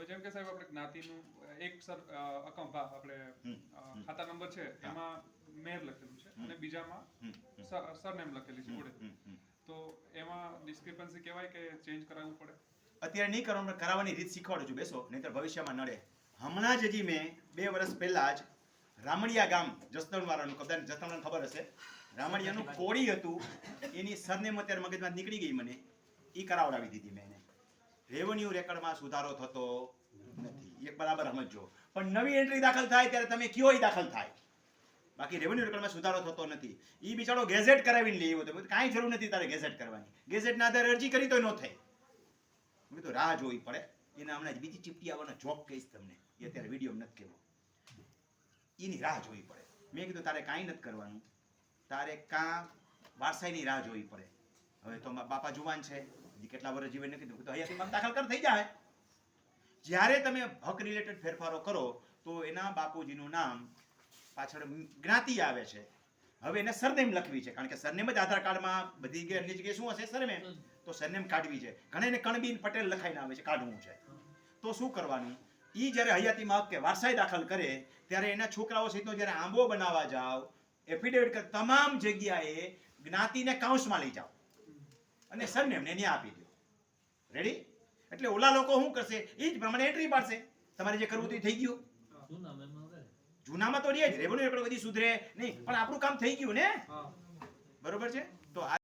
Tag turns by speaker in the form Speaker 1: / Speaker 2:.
Speaker 1: જેમ કે સાહેબ આપણે જ્ઞાતિનું એક અકાઉન્ટ આપણે ખાતા નંબર છે એમાં મેર લખેલું છે અને બીજામાં સરનેમ લખેલી છે જોડે, તો એમાં ડિસ્ક્રિપન્સી કહેવાય કે ચેન્જ કરાવવું પડે?
Speaker 2: અત્યારે નહીં કરો, કરાવવાની રીત શીખવાડું છું, બેસો, નહીંતર ભવિષ્યમાં નડે. હમણાં જ હજી મેં 2 વર્ષ પહેલા જ રામડિયા ગામ જસદણવાળાનું, કદાચ જસદણને ખબર હશે, રામડિયાનું કોળી હતું, એની સરનેમ અત્યારે મગજમાં નીકળી ગઈ મને, એ કરાવડાવી દીધી મેં એને. રેવન્યુ રેકર્ડમાં સુધારો થતો નથી, એક બરાબર સમજો. પણ નવી એન્ટ્રી દાખલ થાય ત્યારે તમે કયો એ દાખલ થાય, બાકી રેવન્યુ રેકર્ડમાં સુધારો થતો નથી. એ બિચારો ગેઝેટ કરાવીને લઈ આવ્યો હતો, કાંઈ જરૂર નથી તારે ગેઝેટ કરવાની, ગેઝેટના આધારે અરજી કરી તો ન થાય. મેં તો રાહ જોવી પડે. એના હમણાં બીજી ચીપટી આવવાનો જોક કહીશ તમને, એ અત્યારે વિડીયો નથી કહેવો, એની રાહ જોવી પડે. મેં કીધું તારે કાંઈ નથી કરવાનું, તારે કાં વારસાઈની રાહ જોવી પડે. હવે તો બાપા જુવાન છે, હજી કેટલા વર્ષ જીવે નથી કીધું, તો હયાતીમાં દાખલ કર થઈ જાય. જ્યારે તમે હક રિલેટેડ ફેરફારો કરો તો એના બાપુજીનું નામ પાછળ જ્ઞાતિ આવે છે. હવે એને સરનેમ લખવી છે, કારણ કે સરનેમ જ આધાર કાર્ડમાં બધી અન્ય જગ્યાએ શું હશે, સરનેમ, તો સરનેમ કાઢવી છે. ઘણાને કણબીન પટેલ લખાઈને આવે છે, કાઢવું છે. તો શું કરવાનું, એ જ્યારે હયાતીમાં હક કે વારસાઈ દાખલ કરે ત્યારે એના છોકરાઓ સહિતનો જ્યારે આંબો બનાવવા જાઓ, એફિડેવિટ કર, તમામ જગ્યાએ જ્ઞાતિને કાઉન્સમાં લઈ જાઓ અને સરનેમને એને આપી દો. રેડી? એટલે ઓલા લોકો શું કરશે, એ જ પ્રમાણે એન્ટ્રી પાડશે. તમારે જે કરવું તે થઈ ગયું. જૂનામાં તો રહે જ, રેવન્યુ રેકોર્ડ બધી સુધરે નહીં, પણ આપણું કામ થઈ ગયું ને, બરોબર છે. તો